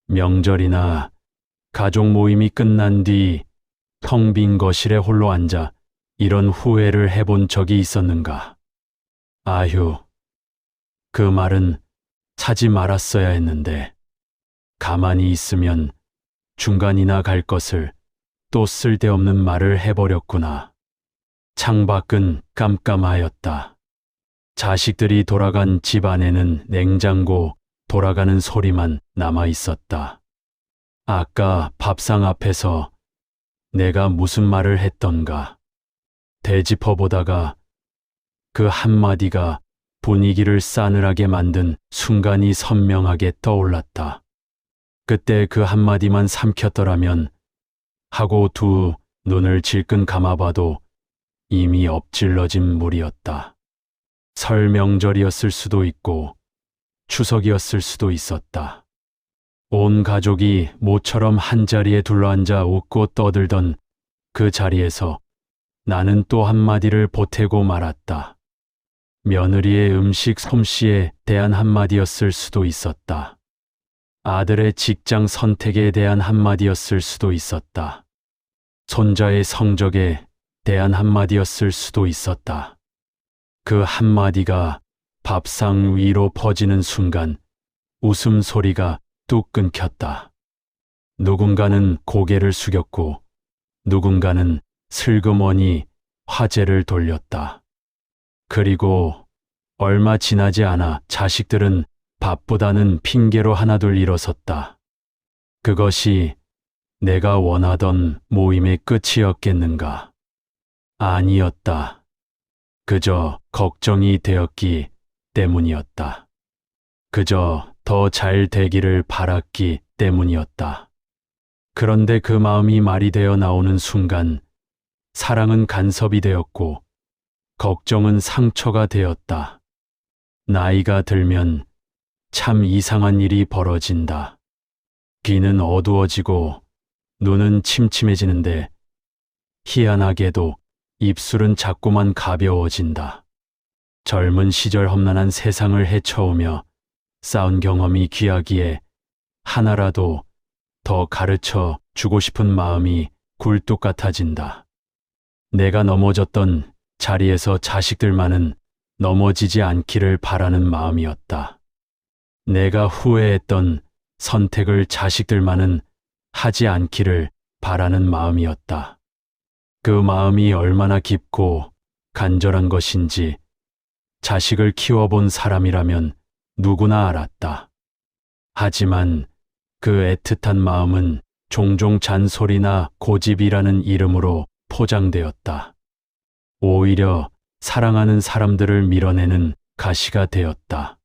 명절이나 가족 모임이 끝난 뒤 텅 빈 거실에 홀로 앉아 이런 후회를 해본 적이 있었는가? 아휴, 그 말은 하지 말았어야 했는데, 가만히 있으면 중간이나 갈 것을 또 쓸데없는 말을 해버렸구나. 창밖은 깜깜하였다. 자식들이 돌아간 집 안에는 냉장고 돌아가는 소리만 남아 있었다. 아까 밥상 앞에서 내가 무슨 말을 했던가 되짚어 보다가 그 한마디가 분위기를 싸늘하게 만든 순간이 선명하게 떠올랐다. 그때 그 한마디만 삼켰더라면 하고 두 눈을 질끈 감아봐도 이미 엎질러진 물이었다. 설 명절이었을 수도 있고 추석이었을 수도 있었다. 온 가족이 모처럼 한자리에 둘러앉아 웃고 떠들던 그 자리에서 나는 또 한마디를 보태고 말았다. 며느리의 음식 솜씨에 대한 한마디였을 수도 있었다. 아들의 직장 선택에 대한 한마디였을 수도 있었다. 손자의 성적에 대한 한마디였을 수도 있었다. 그 한마디가 밥상 위로 퍼지는 순간 웃음소리가 뚝 끊겼다. 누군가는 고개를 숙였고 누군가는 슬그머니 화제를 돌렸다. 그리고 얼마 지나지 않아 자식들은 바쁘다는 핑계로 하나둘 일어섰다. 그것이 내가 원하던 모임의 끝이었겠는가? 아니었다. 그저 걱정이 되었기 때문이었다. 그저 더 잘 되기를 바랐기 때문이었다. 그런데 그 마음이 말이 되어 나오는 순간 사랑은 간섭이 되었고 걱정은 상처가 되었다. 나이가 들면 참 이상한 일이 벌어진다. 귀는 어두워지고 눈은 침침해지는데 희한하게도 입술은 자꾸만 가벼워진다. 젊은 시절 험난한 세상을 헤쳐오며 쌓은 경험이 귀하기에 하나라도 더 가르쳐 주고 싶은 마음이 굴뚝 같아진다. 내가 넘어졌던 자리에서 자식들만은 넘어지지 않기를 바라는 마음이었다. 내가 후회했던 선택을 자식들만은 하지 않기를 바라는 마음이었다. 그 마음이 얼마나 깊고 간절한 것인지 자식을 키워본 사람이라면 누구나 알았다. 하지만 그 애틋한 마음은 종종 잔소리나 고집이라는 이름으로 포장되었다. 오히려 사랑하는 사람들을 밀어내는 가시가 되었다.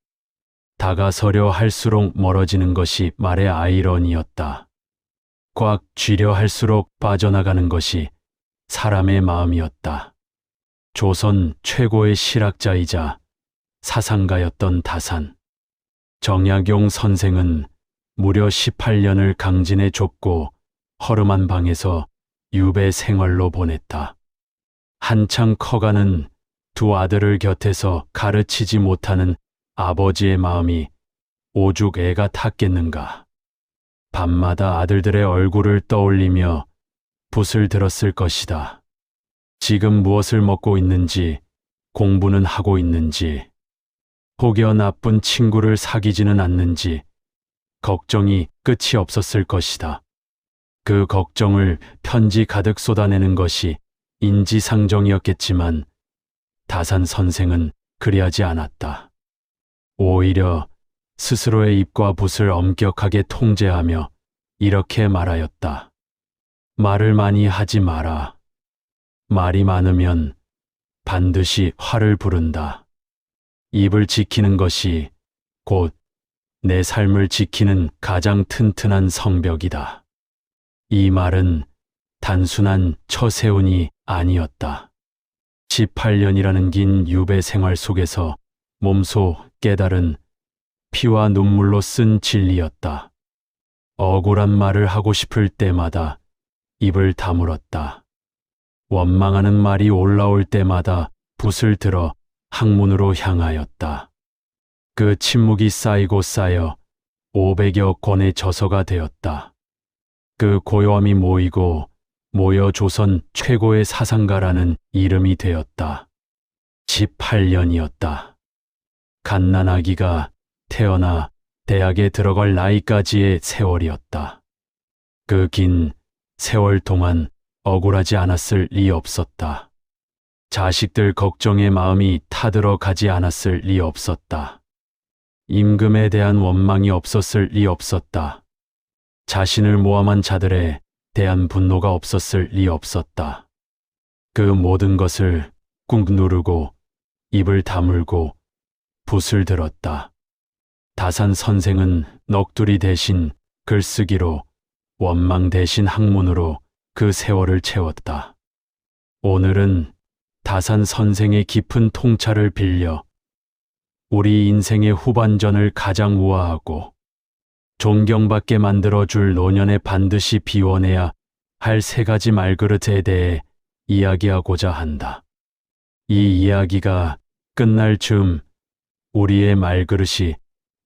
다가서려 할수록 멀어지는 것이 말의 아이러니였다. 꽉 쥐려 할수록 빠져나가는 것이 사람의 마음이었다. 조선 최고의 실학자이자 사상가였던 다산 정약용 선생은 무려 18년을 강진의 좁고 허름한 방에서 유배 생활로 보냈다. 한창 커가는 두 아들을 곁에서 가르치지 못하는 아버지의 마음이 오죽 애가 탔겠는가. 밤마다 아들들의 얼굴을 떠올리며 붓을 들었을 것이다. 지금 무엇을 먹고 있는지, 공부는 하고 있는지, 혹여 나쁜 친구를 사귀지는 않는지 걱정이 끝이 없었을 것이다. 그 걱정을 편지 가득 쏟아내는 것이 인지상정이었겠지만 다산 선생은 그리하지 않았다. 오히려 스스로의 입과 붓을 엄격하게 통제하며 이렇게 말하였다. 말을 많이 하지 마라. 말이 많으면 반드시 화를 부른다. 입을 지키는 것이 곧 내 삶을 지키는 가장 튼튼한 성벽이다. 이 말은 단순한 처세운이 아니었다. 18년이라는 긴 유배 생활 속에서 몸소 깨달은 피와 눈물로 쓴 진리였다. 억울한 말을 하고 싶을 때마다 입을 다물었다. 원망하는 말이 올라올 때마다 붓을 들어 학문으로 향하였다. 그 침묵이 쌓이고 쌓여 500여 권의 저서가 되었다. 그 고요함이 모여 조선 최고의 사상가라는 이름이 되었다. 18년이었다. 갓난아기가 태어나 대학에 들어갈 나이까지의 세월이었다. 그 긴 세월 동안 억울하지 않았을 리 없었다. 자식들 걱정에 마음이 타들어 가지 않았을 리 없었다. 임금에 대한 원망이 없었을 리 없었다. 자신을 모함한 자들에 대한 분노가 없었을 리 없었다. 그 모든 것을 꾹 누르고 입을 다물고 붓을 들었다. 다산 선생은 넋두리 대신 글쓰기로, 원망 대신 학문으로 그 세월을 채웠다. 오늘은 다산 선생의 깊은 통찰을 빌려 우리 인생의 후반전을 가장 우아하고 존경받게 만들어줄 노년에 반드시 비워내야 할 3가지 말그릇에 대해 이야기하고자 한다. 이 이야기가 끝날 즈음 우리의 말그릇이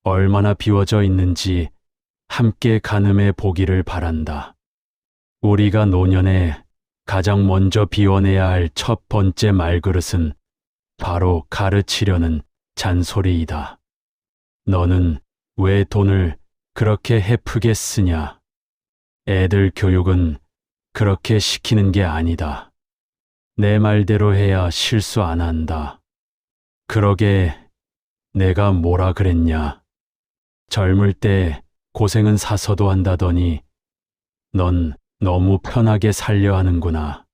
얼마나 비워져 있는지 함께 가늠해 보기를 바란다. 우리가 노년에 가장 먼저 비워내야 할 첫 번째 말그릇은 바로 가르치려는 잔소리이다. 너는 왜 돈을 그렇게 헤프게 쓰냐? 애들 교육은 그렇게 시키는 게 아니다. 내 말대로 해야 실수 안 한다. 그러게 내가 뭐라 그랬냐? 젊을 때 고생은 사서도 한다더니 넌 너무 편하게 살려 하는구나.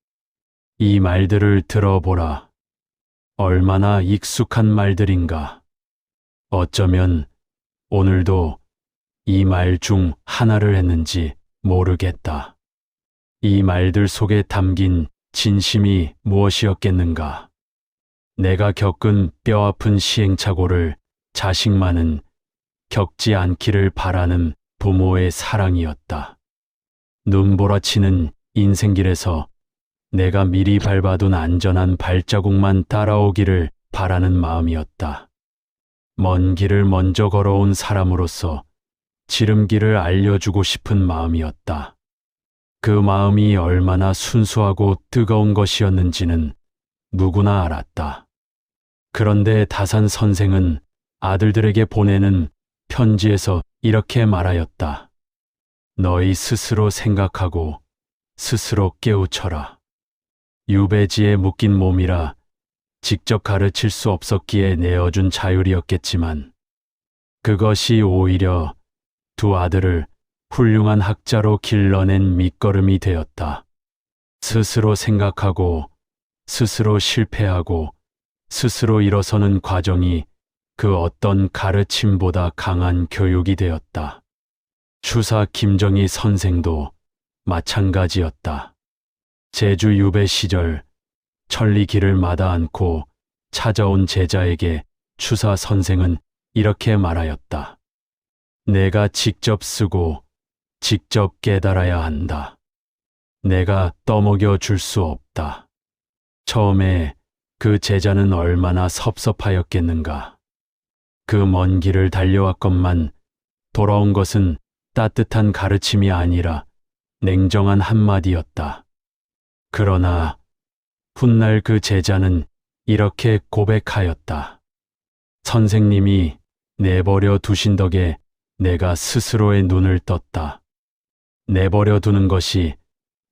이 말들을 들어보라. 얼마나 익숙한 말들인가. 어쩌면 오늘도 이 말 중 하나를 했는지 모르겠다. 이 말들 속에 담긴 진심이 무엇이었겠는가. 내가 겪은 뼈아픈 시행착오를 자식만은 겪지 않기를 바라는 부모의 사랑이었다. 눈보라치는 인생길에서 내가 미리 밟아둔 안전한 발자국만 따라오기를 바라는 마음이었다. 먼 길을 먼저 걸어온 사람으로서 지름길을 알려주고 싶은 마음이었다. 그 마음이 얼마나 순수하고 뜨거운 것이었는지는 누구나 알았다. 그런데 다산 선생은 아들들에게 보내는 편지에서 이렇게 말하였다. 너희 스스로 생각하고 스스로 깨우쳐라. 유배지에 묶인 몸이라 직접 가르칠 수 없었기에 내어준 자율이었겠지만 그것이 오히려 두 아들을 훌륭한 학자로 길러낸 밑거름이 되었다. 스스로 생각하고 스스로 실패하고 스스로 일어서는 과정이 그 어떤 가르침보다 강한 교육이 되었다. 추사 김정희 선생도 마찬가지였다. 제주 유배 시절 천리 길을 마다 않고 찾아온 제자에게 추사 선생은 이렇게 말하였다. 내가 직접 쓰고 직접 깨달아야 한다. 내가 떠먹여 줄 수 없다. 처음에 그 제자는 얼마나 섭섭하였겠는가. 그 먼 길을 달려왔건만 돌아온 것은 따뜻한 가르침이 아니라 냉정한 한마디였다. 그러나 훗날 그 제자는 이렇게 고백하였다. 선생님이 내버려 두신 덕에 내가 스스로의 눈을 떴다. 내버려 두는 것이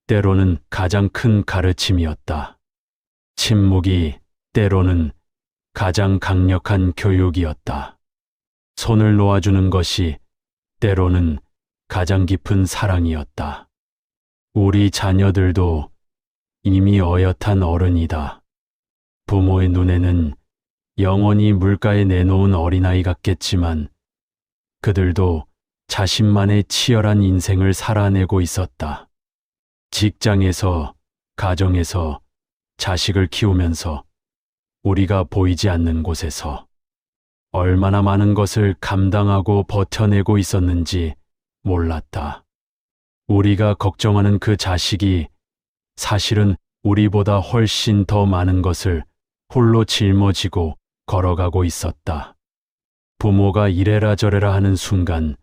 때로는 가장 큰 가르침이었다. 침묵이 때로는 가장 강력한 교육이었다. 손을 놓아주는 것이 때로는 가장 깊은 사랑이었다. 우리 자녀들도 이미 어엿한 어른이다. 부모의 눈에는 영원히 물가에 내놓은 어린아이 같겠지만 그들도 자신만의 치열한 인생을 살아내고 있었다. 직장에서, 가정에서, 자식을 키우면서 우리가 보이지 않는 곳에서 얼마나 많은 것을 감당하고 버텨내고 있었는지 몰랐다. 우리가 걱정하는 그 자식이 사실은 우리보다 훨씬 더 많은 것을 홀로 짊어지고 걸어가고 있었다. 부모가 이래라 저래라 하는 순간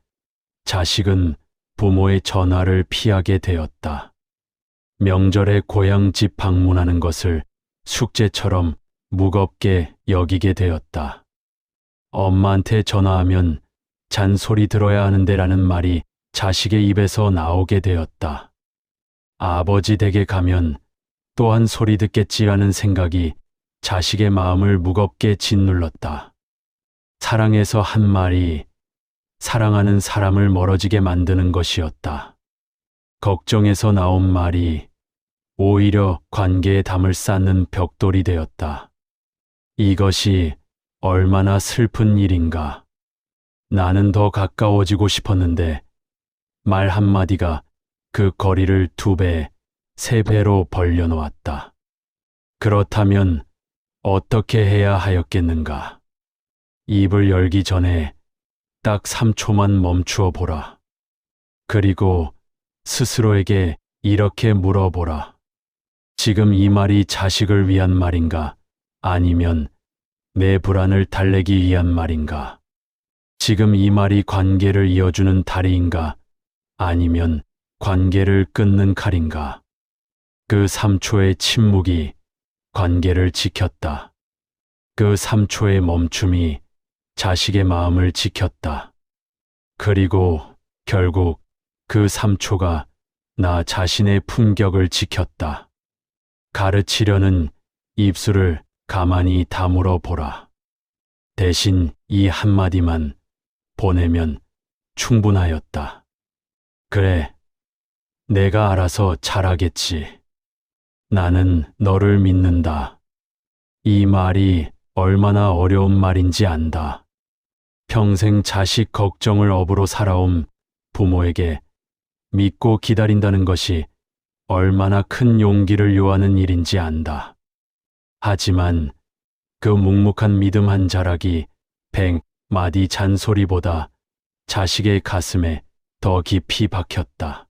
자식은 부모의 전화를 피하게 되었다. 명절에 고향집 방문하는 것을 숙제처럼 무겁게 여기게 되었다. 엄마한테 전화하면 잔소리 들어야 하는데라는 말이 자식의 입에서 나오게 되었다. 아버지 댁에 가면 또한 소리 듣겠지라는 생각이 자식의 마음을 무겁게 짓눌렀다. 사랑해서 한 말이 사랑하는 사람을 멀어지게 만드는 것이었다. 걱정에서 나온 말이 오히려 관계에 담을 쌓는 벽돌이 되었다. 이것이 얼마나 슬픈 일인가. 나는 더 가까워지고 싶었는데 말 한마디가 그 거리를 2배, 3배로 벌려놓았다. 그렇다면 어떻게 해야 하였겠는가? 입을 열기 전에 딱 3초만 멈추어 보라. 그리고 스스로에게 이렇게 물어보라. 지금 이 말이 자식을 위한 말인가? 아니면 내 불안을 달래기 위한 말인가? 지금 이 말이 관계를 이어주는 다리인가? 아니면 관계를 끊는 칼인가? 그 3초의 침묵이 관계를 지켰다. 그 3초의 멈춤이 자식의 마음을 지켰다. 그리고 결국 그 3초가 나 자신의 품격을 지켰다. 가르치려는 입술을 가만히 다물어 보라. 대신 이 한마디만 보내면 충분하였다. 그래, 내가 알아서 잘하겠지. 나는 너를 믿는다. 이 말이 얼마나 어려운 말인지 안다. 평생 자식 걱정을 업으로 살아온 부모에게 믿고 기다린다는 것이 얼마나 큰 용기를 요하는 일인지 안다. 하지만 그 묵묵한 믿음 한 자락이 100마디 잔소리보다 자식의 가슴에 더 깊이 박혔다.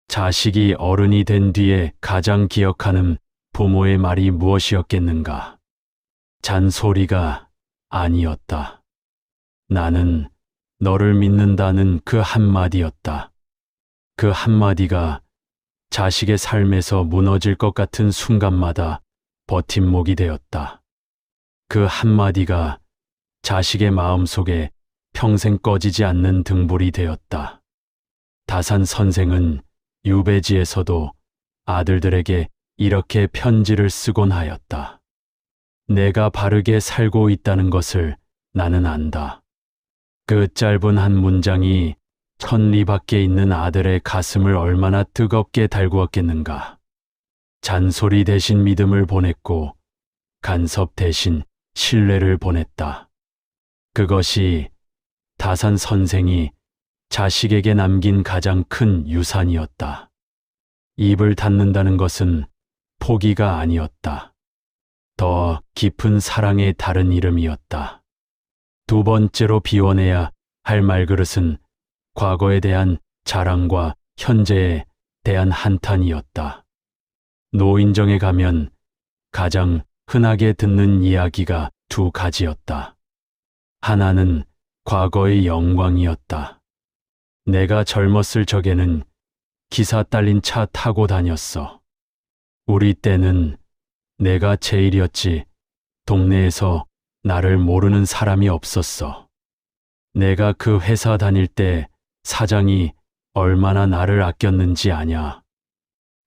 자식이 어른이 된 뒤에 가장 기억하는 부모의 말이 무엇이었겠는가? 잔소리가 아니었다. 나는 너를 믿는다는 그 한마디였다. 그 한마디가 자식의 삶에서 무너질 것 같은 순간마다 버팀목이 되었다. 그 한마디가 자식의 마음속에 평생 꺼지지 않는 등불이 되었다. 다산 선생은 유배지에서도 아들들에게 이렇게 편지를 쓰곤 하였다. 내가 바르게 살고 있다는 것을 나는 안다. 그 짧은 한 문장이 천리 밖에 있는 아들의 가슴을 얼마나 뜨겁게 달구었겠는가. 잔소리 대신 믿음을 보냈고 간섭 대신 신뢰를 보냈다. 그것이 다산 선생이 자식에게 남긴 가장 큰 유산이었다. 입을 닫는다는 것은 포기가 아니었다. 더 깊은 사랑의 다른 이름이었다. 2번째로 비워내야 할 말그릇은 과거에 대한 자랑과 현재에 대한 한탄이었다. 노인정에 가면 가장 흔하게 듣는 이야기가 2가지였다. 하나는 과거의 영광이었다. 내가 젊었을 적에는 기사 딸린 차 타고 다녔어. 우리 때는 내가 제일이었지 동네에서 나를 모르는 사람이 없었어. 내가 그 회사 다닐 때 사장이 얼마나 나를 아꼈는지 아냐.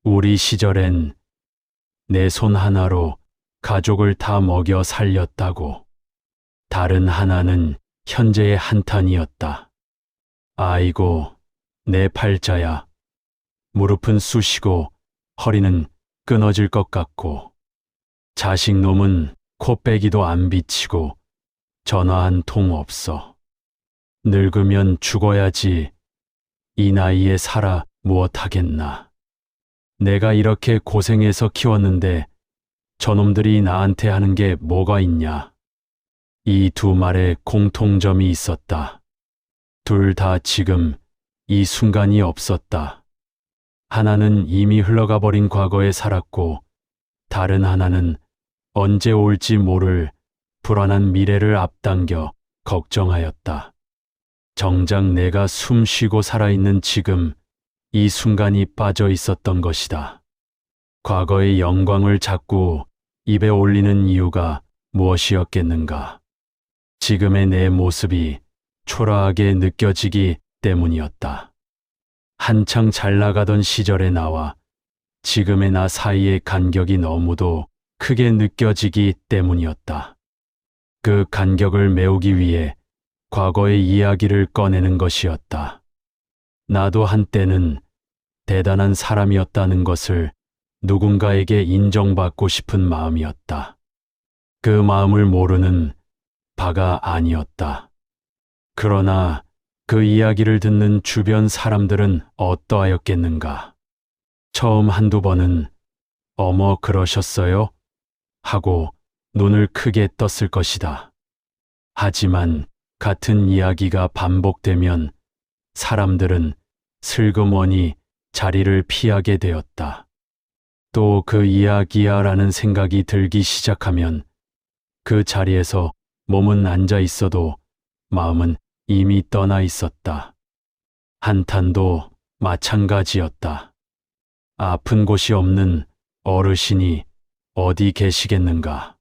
우리 시절엔 내 손 하나로 가족을 다 먹여 살렸다고. 다른 하나는 현재의 한탄이었다. 아이고, 내 팔자야. 무릎은 쑤시고 허리는 끊어질 것 같고 자식 놈은 코빼기도 안 비치고 전화 한 통 없어. 늙으면 죽어야지. 이 나이에 살아 무엇하겠나. 내가 이렇게 고생해서 키웠는데 저놈들이 나한테 하는 게 뭐가 있냐. 이 2 말에 공통점이 있었다. 둘 다 지금 이 순간이 없었다. 하나는 이미 흘러가 버린 과거에 살았고 다른 하나는 언제 올지 모를 불안한 미래를 앞당겨 걱정하였다. 정작 내가 숨 쉬고 살아있는 지금 이 순간이 빠져 있었던 것이다. 과거의 영광을 자꾸 입에 올리는 이유가 무엇이었겠는가? 지금의 내 모습이 초라하게 느껴지기 때문이었다. 한창 잘 나가던 시절의 나와 지금의 나 사이의 간격이 너무도 크게 느껴지기 때문이었다. 그 간격을 메우기 위해 과거의 이야기를 꺼내는 것이었다. 나도 한때는 대단한 사람이었다는 것을 누군가에게 인정받고 싶은 마음이었다. 그 마음을 모르는 바가 아니었다. 그러나 그 이야기를 듣는 주변 사람들은 어떠하였겠는가? 처음 한두 번은 어머 그러셨어요? 하고 눈을 크게 떴을 것이다. 하지만 같은 이야기가 반복되면 사람들은 슬그머니 자리를 피하게 되었다. 또 그 이야기야 라는 생각이 들기 시작하면 그 자리에서 몸은 앉아 있어도 마음은 이미 떠나 있었다. 한탄도 마찬가지였다. 아픈 곳이 없는 어르신이 어디 계시겠는가?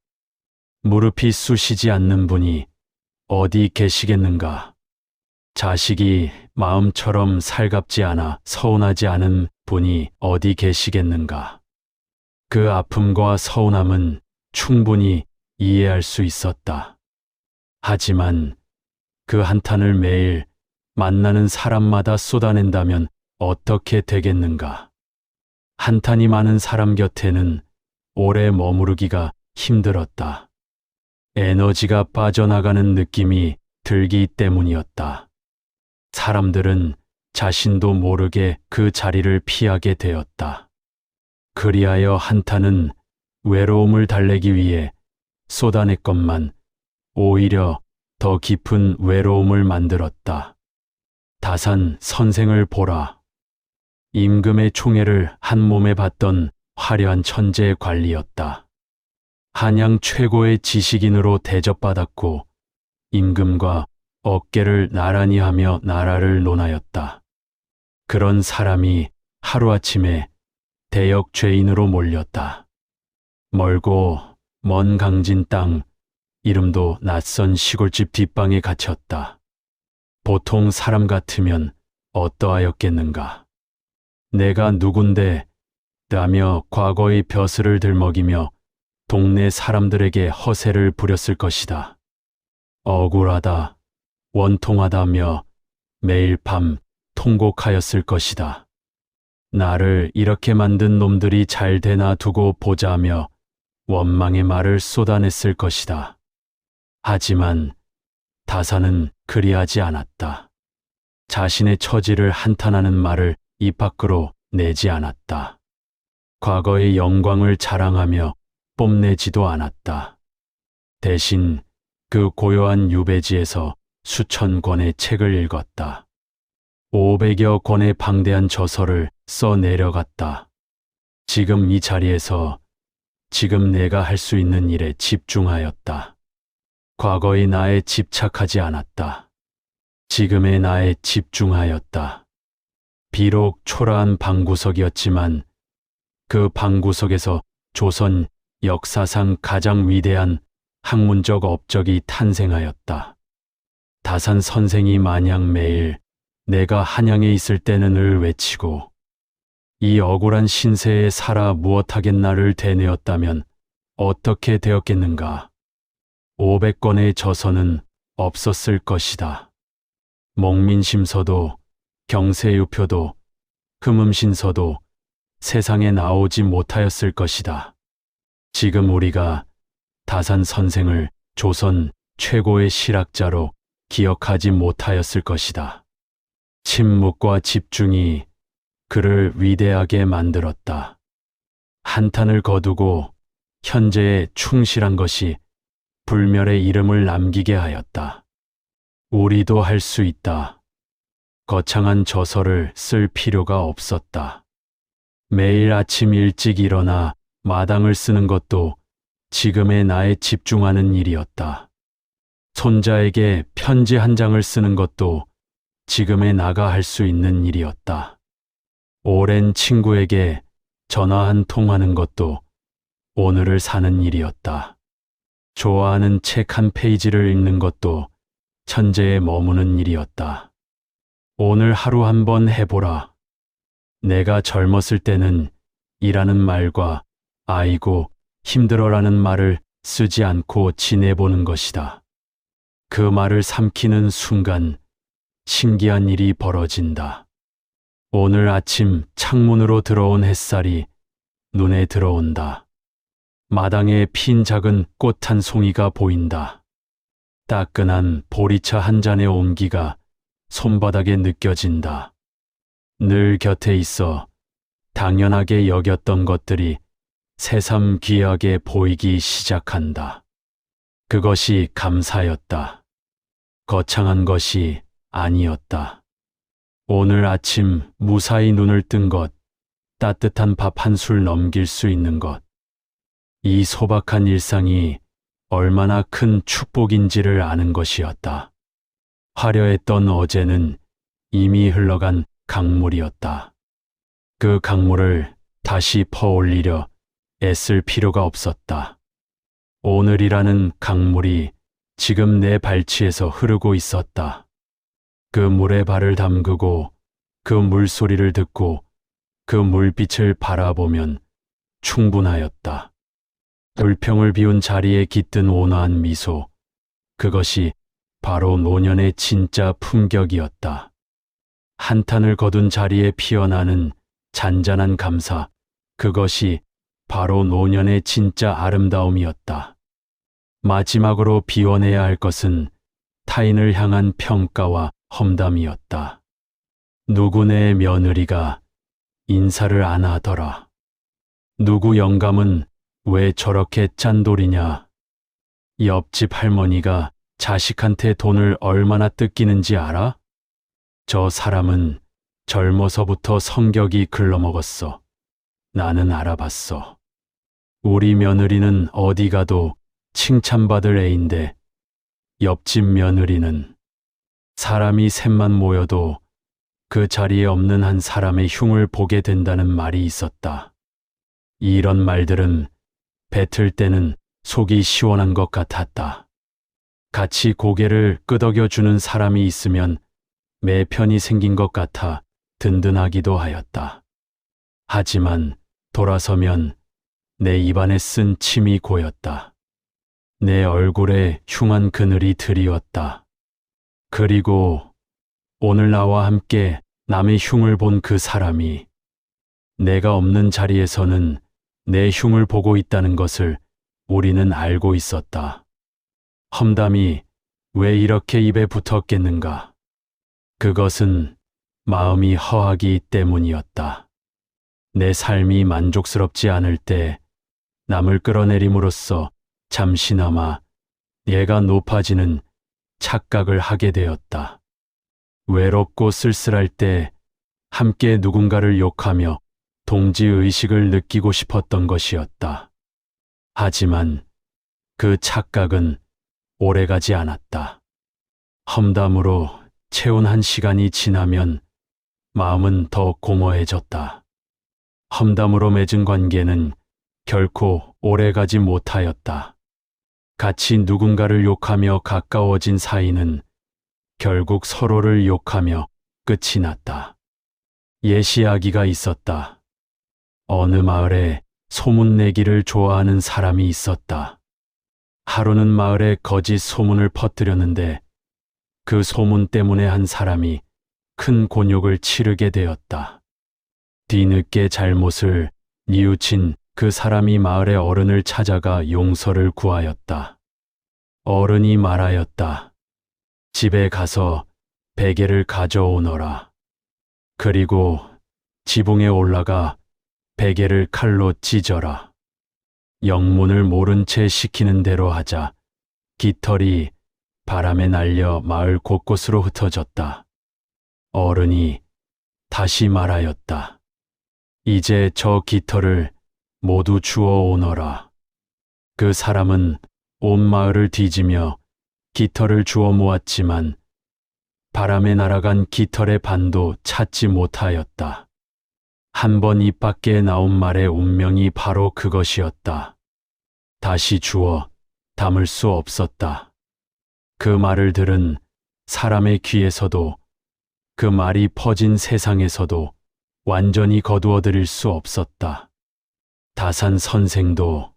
무릎이 쑤시지 않는 분이 어디 계시겠는가? 자식이 마음처럼 살갑지 않아 서운하지 않은 분이 어디 계시겠는가? 그 아픔과 서운함은 충분히 이해할 수 있었다. 하지만 그 한탄을 매일 만나는 사람마다 쏟아낸다면 어떻게 되겠는가? 한탄이 많은 사람 곁에는 오래 머무르기가 힘들었다. 에너지가 빠져나가는 느낌이 들기 때문이었다. 사람들은 자신도 모르게 그 자리를 피하게 되었다. 그리하여 한탄은 외로움을 달래기 위해 쏟아냈건만 오히려 더 깊은 외로움을 만들었다. 다산 선생을 보라. 임금의 총애를 한 몸에 받던 화려한 천재 관리였다. 한양 최고의 지식인으로 대접받았고 임금과 어깨를 나란히 하며 나라를 논하였다. 그런 사람이 하루아침에 대역 죄인으로 몰렸다. 멀고 먼 강진 땅, 이름도 낯선 시골집 뒷방에 갇혔다. 보통 사람 같으면 어떠하였겠는가? 내가 누군데? 라며 과거의 벼슬을 들먹이며 동네 사람들에게 허세를 부렸을 것이다. 억울하다, 원통하다며 매일 밤 통곡하였을 것이다. 나를 이렇게 만든 놈들이 잘 되나 두고 보자며 원망의 말을 쏟아냈을 것이다. 하지만 다산은 그리하지 않았다. 자신의 처지를 한탄하는 말을 입 밖으로 내지 않았다. 과거의 영광을 자랑하며 뽐내지도 않았다. 대신 그 고요한 유배지에서 수천 권의 책을 읽었다. 500여 권의 방대한 저서를 써 내려갔다. 지금 이 자리에서 지금 내가 할 수 있는 일에 집중하였다. 과거의 나에 집착하지 않았다. 지금의 나에 집중하였다. 비록 초라한 방구석이었지만 그 방구석에서 조선 역사상 가장 위대한 학문적 업적이 탄생하였다. 다산 선생이 마냥 매일 내가 한양에 있을 때는 을 외치고 이 억울한 신세에 살아 무엇하겠나를 되뇌었다면 어떻게 되었겠는가? 500권의 저서는 없었을 것이다. 목민심서도 경세유표도 흠음신서도 세상에 나오지 못하였을 것이다. 지금 우리가 다산 선생을 조선 최고의 실학자로 기억하지 못하였을 것이다. 침묵과 집중이 그를 위대하게 만들었다. 한탄을 거두고 현재에 충실한 것이 불멸의 이름을 남기게 하였다. 우리도 할 수 있다. 거창한 저서를 쓸 필요가 없었다. 매일 아침 일찍 일어나 마당을 쓰는 것도 지금의 나에 집중하는 일이었다. 손자에게 편지 한 장을 쓰는 것도 지금의 나가 할 수 있는 일이었다. 오랜 친구에게 전화 한 통하는 것도 오늘을 사는 일이었다. 좋아하는 책 한 페이지를 읽는 것도 천재에 머무는 일이었다. 오늘 하루 한번 해보라. 내가 젊었을 때는 이라는 말과 아이고 힘들어라는 말을 쓰지 않고 지내보는 것이다. 그 말을 삼키는 순간 신기한 일이 벌어진다. 오늘 아침 창문으로 들어온 햇살이 눈에 들어온다. 마당에 핀 작은 꽃 한 송이가 보인다. 따끈한 보리차 한 잔의 온기가 손바닥에 느껴진다. 늘 곁에 있어 당연하게 여겼던 것들이 새삼 귀하게 보이기 시작한다. 그것이 감사였다. 거창한 것이 아니었다. 오늘 아침 무사히 눈을 뜬 것, 따뜻한 밥 한 술 넘길 수 있는 것. 이 소박한 일상이 얼마나 큰 축복인지를 아는 것이었다. 화려했던 어제는 이미 흘러간 강물이었다. 그 강물을 다시 퍼올리려 애쓸 필요가 없었다. 오늘이라는 강물이 지금 내 발치에서 흐르고 있었다. 그 물에 발을 담그고 그 물소리를 듣고 그 물빛을 바라보면 충분하였다. 불평을 비운 자리에 깃든 온화한 미소, 그것이 바로 노년의 진짜 품격이었다. 한탄을 거둔 자리에 피어나는 잔잔한 감사, 그것이 바로 노년의 진짜 아름다움이었다. 마지막으로 비워내야 할 것은 타인을 향한 평가와 험담이었다. 누구네 며느리가 인사를 안 하더라. 누구 영감은 왜 저렇게 짠돌이냐. 옆집 할머니가 자식한테 돈을 얼마나 뜯기는지 알아? 저 사람은 젊어서부터 성격이 글러먹었어. 나는 알아봤어. 우리 며느리는 어디 가도 칭찬받을 애인데 옆집 며느리는 사람이 셋만 모여도 그 자리에 없는 한 사람의 흉을 보게 된다는 말이 있었다. 이런 말들은 뱉을 때는 속이 시원한 것 같았다. 같이 고개를 끄덕여주는 사람이 있으면 매 편이 생긴 것 같아 든든하기도 하였다. 하지만 돌아서면 내 입안에 쓴 침이 고였다. 내 얼굴에 흉한 그늘이 드리웠다. 그리고 오늘 나와 함께 남의 흉을 본 그 사람이 내가 없는 자리에서는 내 흉을 보고 있다는 것을 우리는 알고 있었다. 험담이 왜 이렇게 입에 붙었겠는가? 그것은 마음이 허하기 때문이었다. 내 삶이 만족스럽지 않을 때 남을 끌어내림으로써 잠시나마 얘가 높아지는 착각을 하게 되었다. 외롭고 쓸쓸할 때 함께 누군가를 욕하며 동지의식을 느끼고 싶었던 것이었다. 하지만 그 착각은 오래가지 않았다. 험담으로 채운 한 시간이 지나면 마음은 더 공허해졌다. 험담으로 맺은 관계는 결코 오래가지 못하였다. 같이 누군가를 욕하며 가까워진 사이는 결국 서로를 욕하며 끝이 났다. 옛 이야기가 있었다. 어느 마을에 소문내기를 좋아하는 사람이 있었다. 하루는 마을에 거짓 소문을 퍼뜨렸는데 그 소문 때문에 한 사람이 큰 곤욕을 치르게 되었다. 뒤늦게 잘못을 뉘우친 그 사람이 마을의 어른을 찾아가 용서를 구하였다. 어른이 말하였다. 집에 가서 베개를 가져오너라. 그리고 지붕에 올라가 베개를 칼로 찢어라. 영문을 모른 채 시키는 대로 하자 깃털이 바람에 날려 마을 곳곳으로 흩어졌다. 어른이 다시 말하였다. 이제 저 깃털을 모두 주워 오너라. 그 사람은 온 마을을 뒤지며 깃털을 주워 모았지만 바람에 날아간 깃털의 반도 찾지 못하였다. 한 번 입 밖에 나온 말의 운명이 바로 그것이었다. 다시 주워 담을 수 없었다. 그 말을 들은 사람의 귀에서도 그 말이 퍼진 세상에서도 완전히 거두어들일 수 없었다. 다산 선생도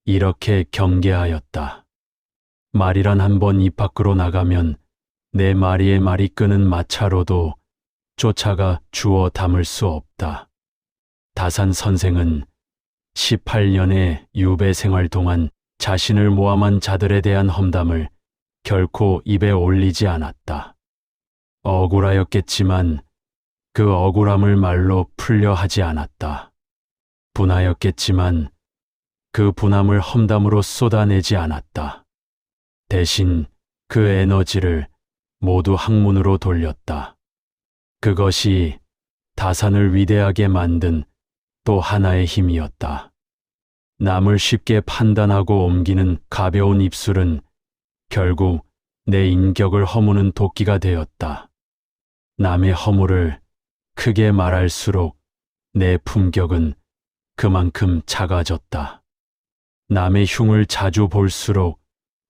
이렇게 경계하였다. 말이란 한 번 입 밖으로 나가면 내 마리의 말이 끄는 마차로도 쫓아가 주워 담을 수 없다. 다산 선생은 18년의 유배 생활 동안 자신을 모함한 자들에 대한 험담을 결코 입에 올리지 않았다. 억울하였겠지만 그 억울함을 말로 풀려 하지 않았다. 분하였겠지만 그 분함을 험담으로 쏟아내지 않았다. 대신 그 에너지를 모두 학문으로 돌렸다. 그것이 다산을 위대하게 만든 또 하나의 힘이었다. 남을 쉽게 판단하고 옮기는 가벼운 입술은 결국 내 인격을 허무는 도끼가 되었다. 남의 허물을 크게 말할수록 내 품격은 그만큼 작아졌다. 남의 흉을 자주 볼수록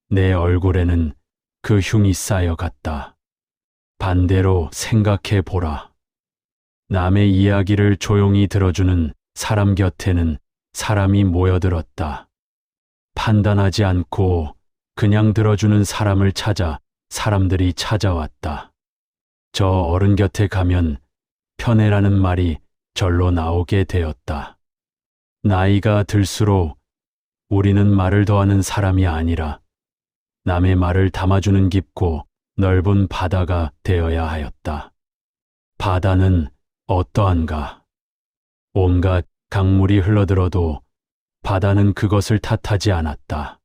내 얼굴에는 그 흉이 쌓여갔다. 반대로 생각해 보라. 남의 이야기를 조용히 들어주는 사람 곁에는 사람이 모여들었다. 판단하지 않고 그냥 들어주는 사람을 찾아 사람들이 찾아왔다. 저 어른 곁에 가면 편애라는 말이 절로 나오게 되었다. 나이가 들수록 우리는 말을 더하는 사람이 아니라 남의 말을 담아주는 깊고 넓은 바다가 되어야 하였다. 바다는 어떠한가? 온갖 강물이 흘러들어도 바다는 그것을 탓하지 않았다.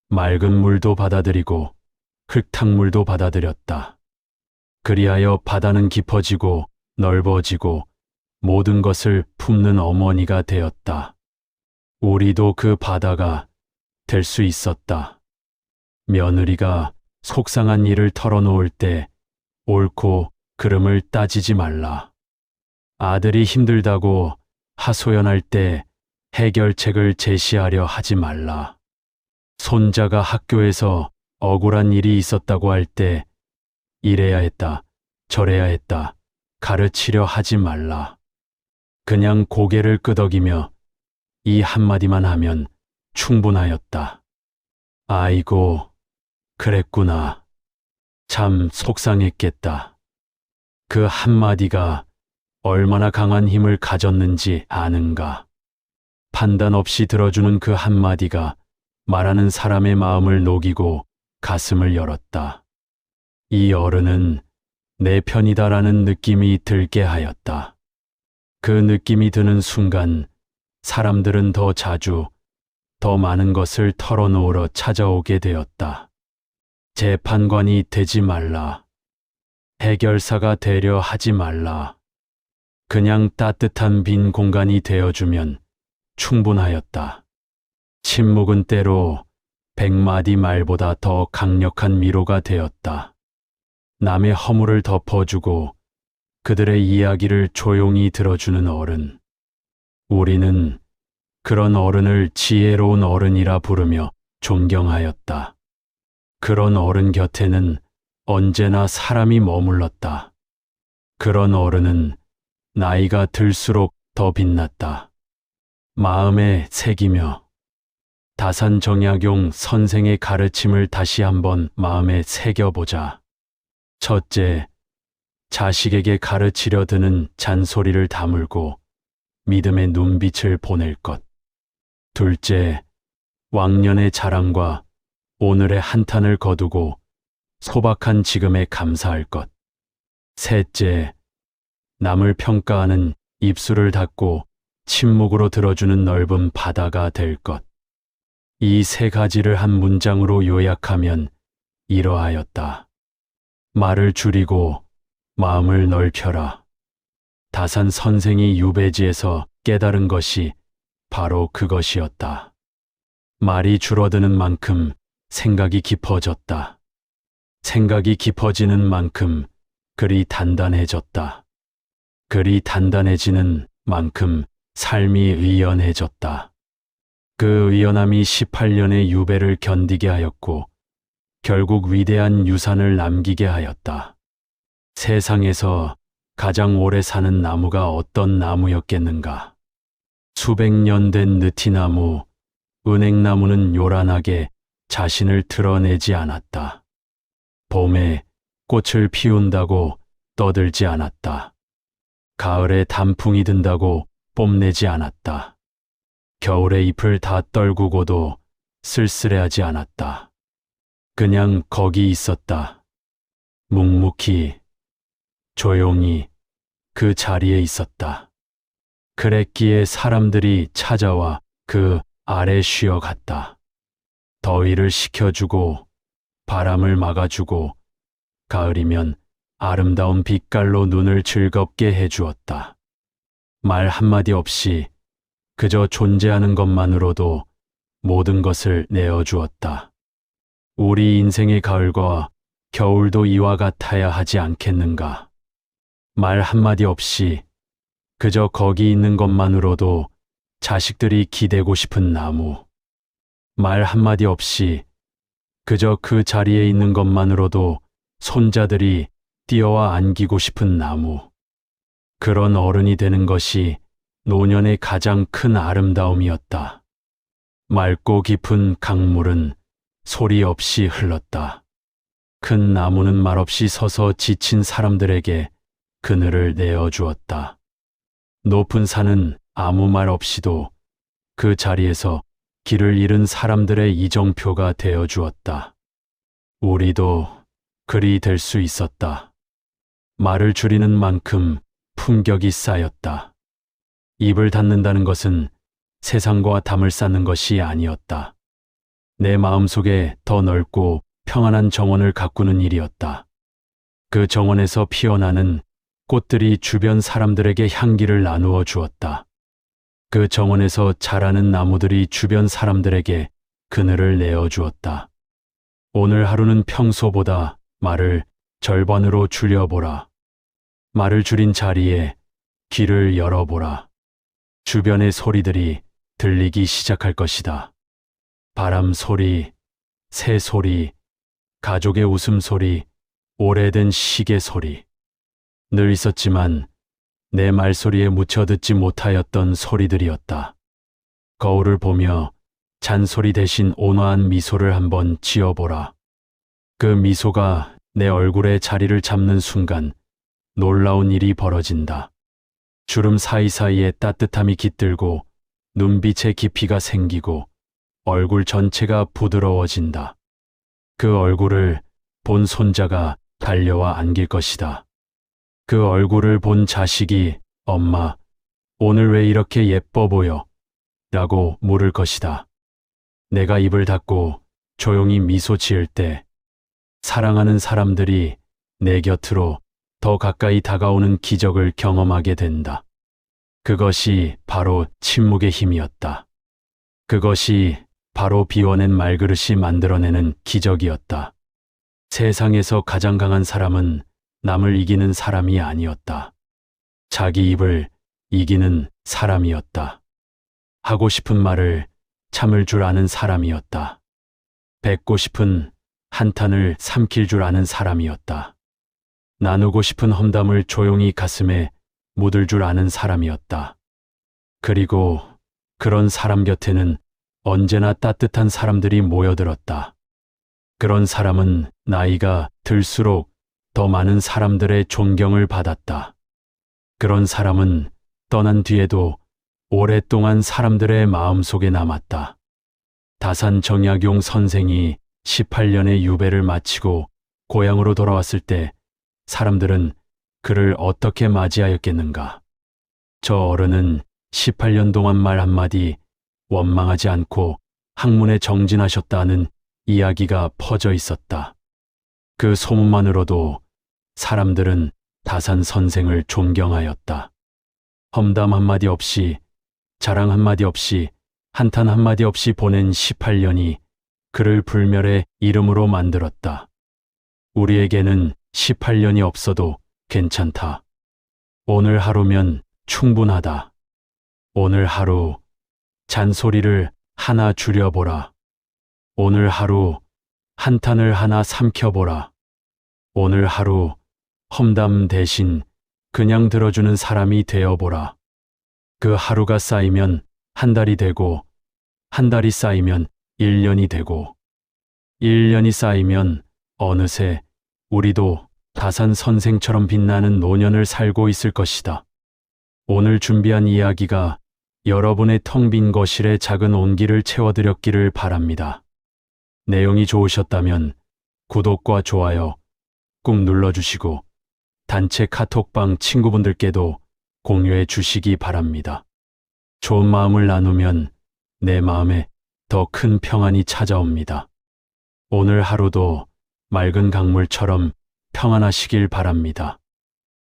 맑은 물도 받아들이고 흙탕물도 받아들였다. 그리하여 바다는 깊어지고 넓어지고 모든 것을 품는 어머니가 되었다. 우리도 그 바다가 될 수 있었다. 며느리가 속상한 일을 털어놓을 때 옳고 그름을 따지지 말라. 아들이 힘들다고 하소연할 때 해결책을 제시하려 하지 말라. 손자가 학교에서 억울한 일이 있었다고 할 때 이래야 했다, 저래야 했다, 가르치려 하지 말라. 그냥 고개를 끄덕이며 이 한마디만 하면 충분하였다. 아이고, 그랬구나. 참 속상했겠다. 그 한마디가 얼마나 강한 힘을 가졌는지 아는가. 판단 없이 들어주는 그 한마디가 말하는 사람의 마음을 녹이고 가슴을 열었다. 이 어른은 내 편이다라는 느낌이 들게 하였다. 그 느낌이 드는 순간 사람들은 더 자주, 더 많은 것을 털어놓으러 찾아오게 되었다. 재판관이 되지 말라. 해결사가 되려 하지 말라. 그냥 따뜻한 빈 공간이 되어주면 충분하였다. 침묵은 때로 100마디 말보다 더 강력한 위로가 되었다. 남의 허물을 덮어주고 그들의 이야기를 조용히 들어주는 어른. 우리는 그런 어른을 지혜로운 어른이라 부르며 존경하였다. 그런 어른 곁에는 언제나 사람이 머물렀다. 그런 어른은 나이가 들수록 더 빛났다. 마음에 새기며 다산정약용 선생의 가르침을 다시 한번 마음에 새겨보자. 첫째, 자식에게 가르치려 드는 잔소리를 다물고 믿음의 눈빛을 보낼 것. 둘째, 왕년의 자랑과 오늘의 한탄을 거두고 소박한 지금에 감사할 것. 셋째, 남을 평가하는 입술을 닫고 침묵으로 들어주는 넓은 바다가 될 것. 이 세 가지를 한 문장으로 요약하면 이러하였다. 말을 줄이고 마음을 넓혀라. 다산 선생이 유배지에서 깨달은 것이 바로 그것이었다. 말이 줄어드는 만큼 생각이 깊어졌다. 생각이 깊어지는 만큼 그리 단단해졌다. 그리 단단해지는 만큼 삶이 의연해졌다. 그 의연함이 18년의 유배를 견디게 하였고 결국 위대한 유산을 남기게 하였다. 세상에서 가장 오래 사는 나무가 어떤 나무였겠는가? 수백 년 된 느티나무, 은행나무는 요란하게 자신을 드러내지 않았다. 봄에 꽃을 피운다고 떠들지 않았다. 가을에 단풍이 든다고 뽐내지 않았다. 겨울에 잎을 다 떨구고도 쓸쓸해하지 않았다. 그냥 거기 있었다. 묵묵히, 조용히 그 자리에 있었다. 그랬기에 사람들이 찾아와 그 아래 쉬어갔다. 더위를 식혀주고 바람을 막아주고 가을이면 아름다운 빛깔로 눈을 즐겁게 해주었다. 말 한마디 없이 그저 존재하는 것만으로도 모든 것을 내어주었다. 우리 인생의 가을과 겨울도 이와 같아야 하지 않겠는가? 말 한마디 없이 그저 거기 있는 것만으로도 자식들이 기대고 싶은 나무. 말 한마디 없이 그저 그 자리에 있는 것만으로도 손자들이 뛰어와 안기고 싶은 나무. 그런 어른이 되는 것이 노년의 가장 큰 아름다움이었다. 맑고 깊은 강물은 소리 없이 흘렀다. 큰 나무는 말없이 서서 지친 사람들에게 그늘을 내어주었다. 높은 산은 아무 말 없이도 그 자리에서 길을 잃은 사람들의 이정표가 되어주었다. 우리도 그리 될 수 있었다. 말을 줄이는 만큼 품격이 쌓였다. 입을 닫는다는 것은 세상과 담을 쌓는 것이 아니었다. 내 마음속에 더 넓고 평안한 정원을 가꾸는 일이었다. 그 정원에서 피어나는 꽃들이 주변 사람들에게 향기를 나누어 주었다. 그 정원에서 자라는 나무들이 주변 사람들에게 그늘을 내어 주었다. 오늘 하루는 평소보다 말을 절반으로 줄여보라. 말을 줄인 자리에 귀를 열어보라. 주변의 소리들이 들리기 시작할 것이다. 바람 소리, 새 소리, 가족의 웃음소리, 오래된 시계 소리. 늘 있었지만 내 말소리에 묻혀 듣지 못하였던 소리들이었다. 거울을 보며 잔소리 대신 온화한 미소를 한번 지어보라. 그 미소가 내 얼굴에 자리를 잡는 순간 놀라운 일이 벌어진다. 주름 사이사이에 따뜻함이 깃들고 눈빛의 깊이가 생기고 얼굴 전체가 부드러워진다. 그 얼굴을 본 손자가 달려와 안길 것이다. 그 얼굴을 본 자식이 엄마, 오늘 왜 이렇게 예뻐 보여? 라고 물을 것이다. 내가 입을 닫고 조용히 미소 지을 때 사랑하는 사람들이 내 곁으로 더 가까이 다가오는 기적을 경험하게 된다. 그것이 바로 침묵의 힘이었다. 그것이 바로 비워낸 말그릇이 만들어내는 기적이었다. 세상에서 가장 강한 사람은 남을 이기는 사람이 아니었다. 자기 입을 이기는 사람이었다. 하고 싶은 말을 참을 줄 아는 사람이었다. 뱉고 싶은 한탄을 삼킬 줄 아는 사람이었다. 나누고 싶은 험담을 조용히 가슴에 묻을 줄 아는 사람이었다. 그리고 그런 사람 곁에는 언제나 따뜻한 사람들이 모여들었다. 그런 사람은 나이가 들수록 더 많은 사람들의 존경을 받았다. 그런 사람은 떠난 뒤에도 오랫동안 사람들의 마음속에 남았다. 다산 정약용 선생이 18년의 유배를 마치고 고향으로 돌아왔을 때 사람들은 그를 어떻게 맞이하였겠는가? 저 어른은 18년 동안 말 한마디 원망하지 않고 학문에 정진하셨다는 이야기가 퍼져 있었다. 그 소문만으로도 사람들은 다산 선생을 존경하였다. 험담 한마디 없이, 자랑 한마디 없이, 한탄 한마디 없이 보낸 18년이 그를 불멸의 이름으로 만들었다. 우리에게는 18년이 없어도 괜찮다. 오늘 하루면 충분하다. 오늘 하루 잔소리를 하나 줄여보라. 오늘 하루 한탄을 하나 삼켜보라. 오늘 하루 험담 대신 그냥 들어주는 사람이 되어보라. 그 하루가 쌓이면 한 달이 되고, 한 달이 쌓이면 1년이 되고, 1년이 쌓이면 어느새 우리도 다산 선생처럼 빛나는 노년을 살고 있을 것이다. 오늘 준비한 이야기가 여러분의 텅 빈 거실에 작은 온기를 채워드렸기를 바랍니다. 내용이 좋으셨다면 구독과 좋아요 꾹 눌러주시고 단체 카톡방 친구분들께도 공유해 주시기 바랍니다. 좋은 마음을 나누면 내 마음에 더 큰 평안이 찾아옵니다. 오늘 하루도 맑은 강물처럼 평안하시길 바랍니다.